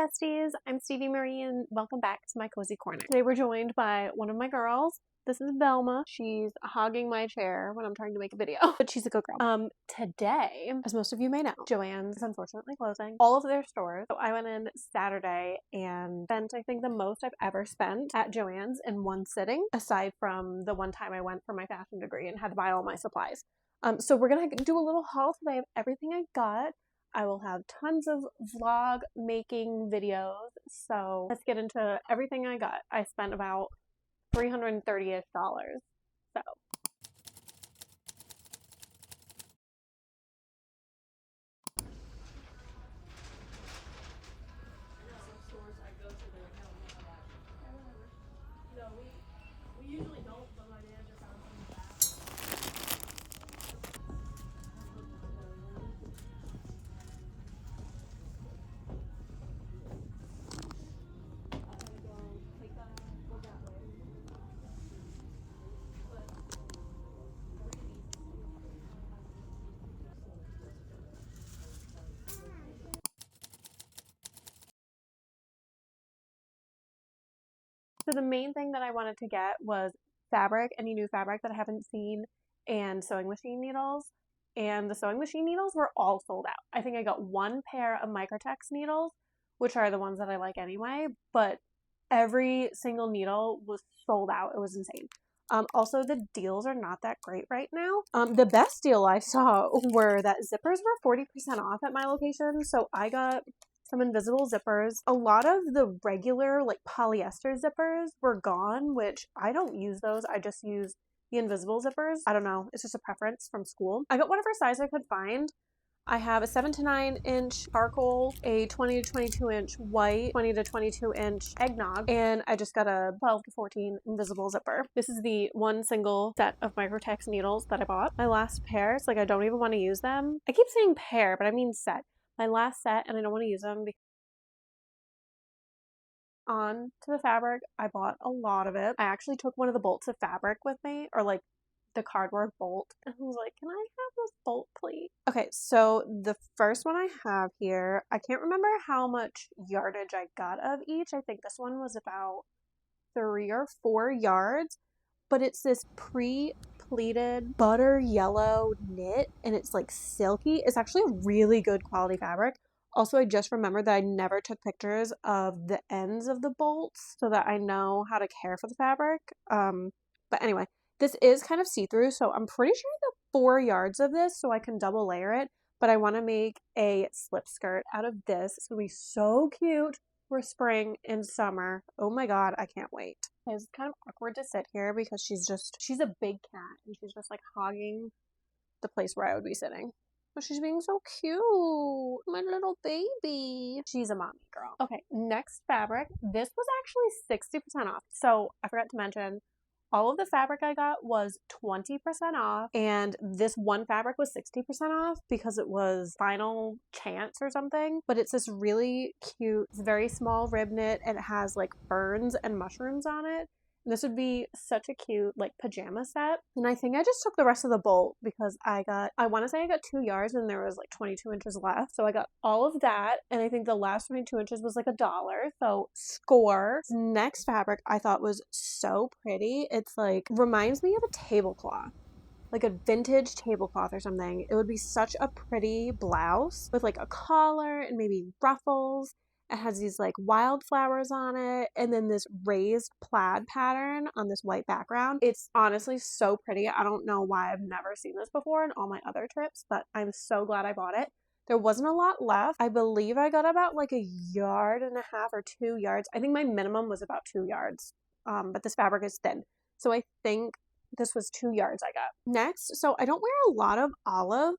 besties, I'm Stevie Marie and welcome back to my cozy corner. Today we're joined by one of my girls. This is Velma. She's hogging my chair when I'm trying to make a video, but she's a good girl. Today, as most of you may know, JoAnn's is unfortunately closing all of their stores. So I went in Saturday and spent, I think, the most I've ever spent at JoAnn's in one sitting, aside from the one time I went for my fashion degree and had to buy all my supplies. So we're gonna do a little haul today of everything I got. I will have tons of vlog making videos, so let's get into everything I got. I spent about $330-ish, so. We usually don't, but my manager found something back. So the main thing that I wanted to get was fabric, any new fabric that I haven't seen, and sewing machine needles. And the sewing machine needles were all sold out. I think I got one pair of Microtex needles, which are the ones that I like anyway, but every single needle was sold out. It was insane. Also, the deals are not that great right now. The best deal I saw were that zippers were 40% off at my location, so I got some invisible zippers. A lot of the regular like polyester zippers were gone, which I don't use those. I just use the invisible zippers. I don't know. It's just a preference from school. I got whatever size I could find. I have a 7 to 9 inch charcoal, a 20 to 22 inch white, 20 to 22 inch eggnog, and I just got a 12 to 14 invisible zipper. This is the one single set of Microtex needles that I bought. My last pair, it's like I don't even want to use them. I keep saying pair, but I mean set. My last set, and I don't want to use them because on to the fabric. I bought a lot of it. I actually took one of the bolts of fabric with me, or like the cardboard bolt, and I was like, can I have this bolt, please? Okay, so the first one I have here, I can't remember how much yardage I got of each. I think this one was about 3 or 4 yards, but it's this pre-pleated butter yellow knit, and it's like silky. It's actually a really good quality fabric. Also, I just remembered that I never took pictures of the ends of the bolts so that I know how to care for the fabric. But anyway, this is kind of see-through, so I'm pretty sure I got 4 yards of this so I can double layer it, but I want to make a slip skirt out of this. It's going to be so cute for spring and summer. Oh my god, I can't wait. It's kind of awkward to sit here because she's a big cat and she's just like hogging the place where I would be sitting. But she's being so cute. My little baby. She's a mommy girl. Okay, next fabric. This was actually 60% off. So I forgot to mention, all of the fabric I got was 20% off, and this one fabric was 60% off because it was final chance or something. But it's this really cute, very small rib knit, and it has like ferns and mushrooms on it. This would be such a cute like pajama set. And I think I just took the rest of the bolt because I want to say I got 2 yards and there was like 22 inches left. So I got all of that. And I think the last 22 inches was like $1. So score. Next fabric I thought was so pretty. It's like, reminds me of a tablecloth. Like a vintage tablecloth or something. It would be such a pretty blouse with like a collar and maybe ruffles. It has these like wildflowers on it and then this raised plaid pattern on this white background. It's honestly so pretty. I don't know why I've never seen this before in all my other trips, but I'm so glad I bought it. There wasn't a lot left. I believe I got about like 1.5 yards or 2 yards. I think my minimum was about 2 yards, but this fabric is thin. So I think this was 2 yards I got. Next, so I don't wear a lot of olive,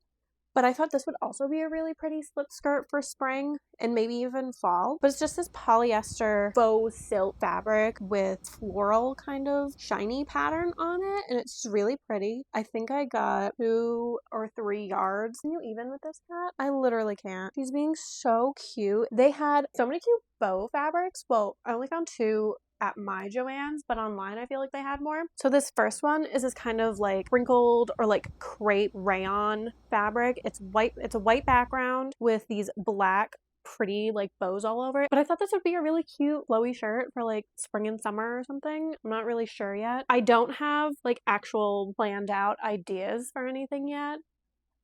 but I thought this would also be a really pretty slip skirt for spring and maybe even fall. But it's just this polyester faux silk fabric with floral kind of shiny pattern on it. And it's really pretty. I think I got 2 or 3 yards. Can you even with this cat? I literally can't. She's being so cute. They had so many cute faux fabrics. Well, I only found 2 at my JoAnn's, but online I feel like they had more. So this first one is this kind of like sprinkled or like crepe rayon fabric. It's white. It's a white background with these black pretty like bows all over it. But I thought this would be a really cute flowy shirt for like spring and summer or something. I'm not really sure yet. I don't have like actual planned out ideas for anything yet,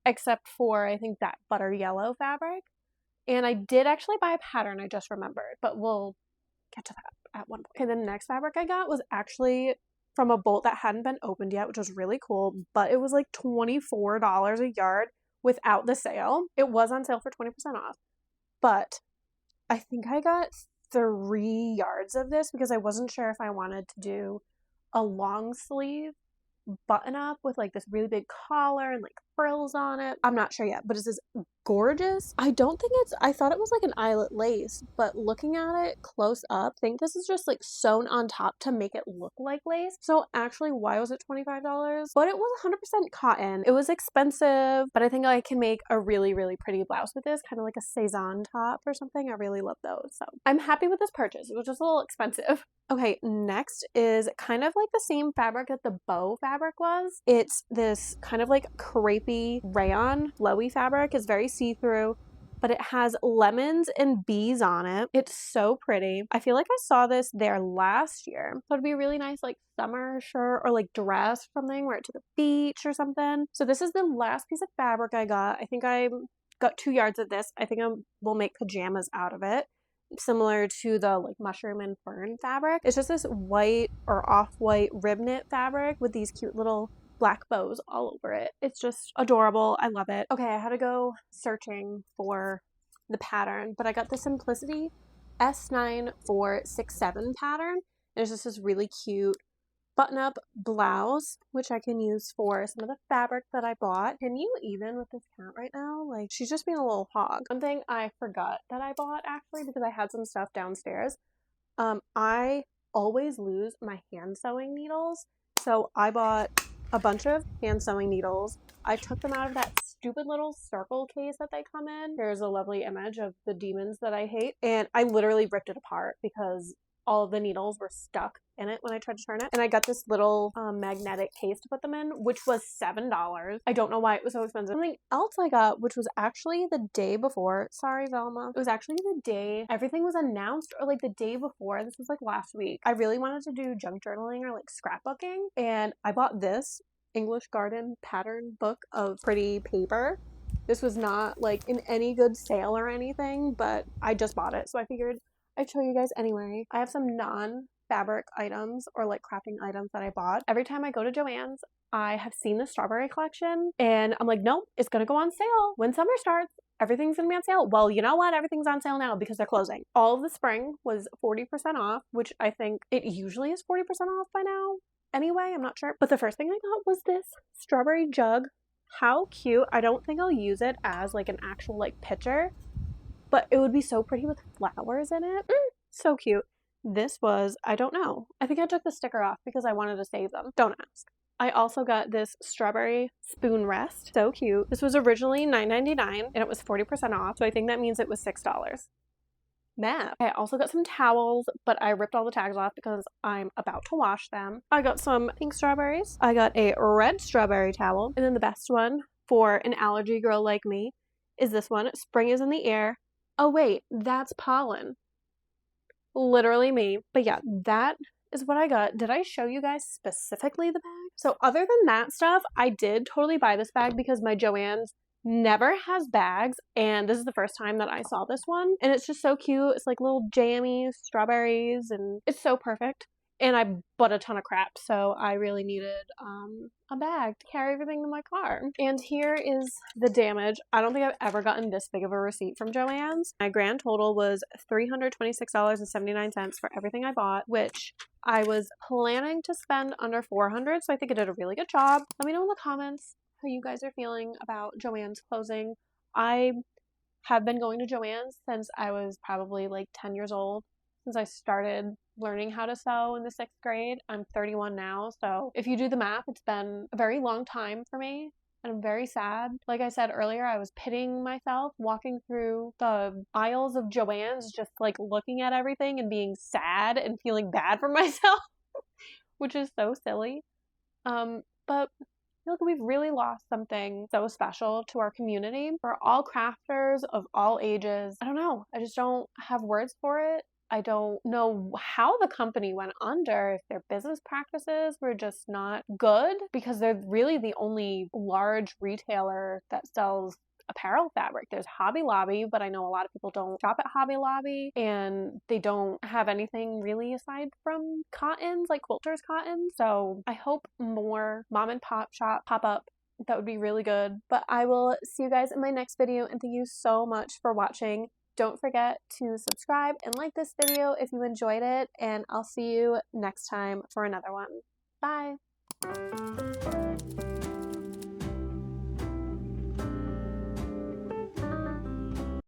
except for I think that butter yellow fabric. And I did actually buy a pattern, I just remembered, but we'll get to that at one point. Okay, the next fabric I got was actually from a bolt that hadn't been opened yet, which was really cool, but it was like $24 a yard without the sale. It was on sale for 20% off, but I think I got 3 yards of this because I wasn't sure if I wanted to do a long sleeve button up with like this really big collar and like frills on it. I'm not sure yet, but it's this gorgeous. I thought it was like an eyelet lace, but looking at it close up, I think this is just like sewn on top to make it look like lace. So actually, why was it $25? But it was 100% cotton. It was expensive, but I think I can make a really, really pretty blouse with this, kind of like a Cezanne top or something. I really love those. So I'm happy with this purchase. It was just a little expensive. Okay, next is kind of like the same fabric that the bow fabric was. It's this kind of like crepey rayon flowy fabric. It's very see-through, but it has lemons and bees on it. It's so pretty. I feel like I saw this there last year. So it'd be a really nice like summer shirt or like dress or something, wear it to the beach or something. So this is the last piece of fabric I got. I think I got 2 yards of this. I think I will make pajamas out of it, similar to the like mushroom and fern fabric. It's just this white or off-white rib knit fabric with these cute little black bows all over it. It's just adorable. I love it. Okay, I had to go searching for the pattern, but I got the Simplicity S9467 pattern. There's just this really cute button-up blouse, which I can use for some of the fabric that I bought. Can you even with this cat right now? Like, she's just being a little hog. One thing I forgot that I bought, actually, because I had some stuff downstairs, I always lose my hand sewing needles. So I bought a bunch of hand sewing needles. I took them out of that stupid little circle case that they come in. There's a lovely image of the demons that I hate. And I literally ripped it apart because all of the needles were stuck in it when I tried to turn it. And I got this little magnetic case to put them in, which was $7. I don't know why it was so expensive. Something else I got, which was actually the day before. Sorry, Velma. It was actually the day everything was announced, or like the day before. This was like last week. I really wanted to do junk journaling or like scrapbooking, and I bought this English Garden pattern book of pretty paper. This was not like in any good sale or anything, but I just bought it, so I figured I'd show you guys anyway. I have some non-fabric items or like crafting items that I bought. Every time I go to JoAnn's, I have seen the strawberry collection and I'm like, nope, it's gonna go on sale when summer starts. Everything's gonna be on sale. Well, you know what? Everything's on sale now because they're closing. All of the spring was 40% off, which I think it usually is 40% off by now. Anyway, I'm not sure. But the first thing I got was this strawberry jug. How cute. I don't think I'll use it as like an actual like pitcher, but it would be so pretty with flowers in it. So cute. This was, I don't know. I think I took the sticker off because I wanted to save them. Don't ask. I also got this strawberry spoon rest. So cute. This was originally $9.99 and it was 40% off. So I think that means it was $6. Math. I also got some towels, but I ripped all the tags off because I'm about to wash them. I got some pink strawberries. I got a red strawberry towel. And then the best one for an allergy girl like me is this one. Spring is in the air. Oh wait, that's pollen. Literally me. But yeah, that is what I got. Did I show you guys specifically the bag? So other than that stuff, I did totally buy this bag because my JoAnn's never has bags, and this is the first time that I saw this one, and it's just so cute. It's like little jammy strawberries, and it's so perfect. And I bought a ton of crap, so I really needed a bag to carry everything in my car. And here is the damage. I don't think I've ever gotten this big of a receipt from JoAnn's. My grand total was $326.79 for everything I bought, which I was planning to spend under $400, so I think I did a really good job. Let me know in the comments how you guys are feeling about JoAnn's closing. I have been going to JoAnn's since I was probably like 10 years old. Since I started learning how to sew in the 6th grade. I'm 31 now, so if you do the math, it's been a very long time for me, and I'm very sad. Like I said earlier, I was pitying myself walking through the aisles of JoAnn's, just like looking at everything and being sad and feeling bad for myself, which is so silly. But feel like we've really lost something so special to our community. For all crafters of all ages. I don't know. I just don't have words for it. I don't know how the company went under, if their business practices were just not good, because they're really the only large retailer that sells apparel fabric. There's Hobby Lobby, but I know a lot of people don't shop at Hobby Lobby, and they don't have anything really aside from cottons, like quilters cotton. So I hope more mom and pop shop pop up. That would be really good. But I will see you guys in my next video, and thank you so much for watching. Don't forget to subscribe and like this video if you enjoyed it, and I'll see you next time for another one. Bye!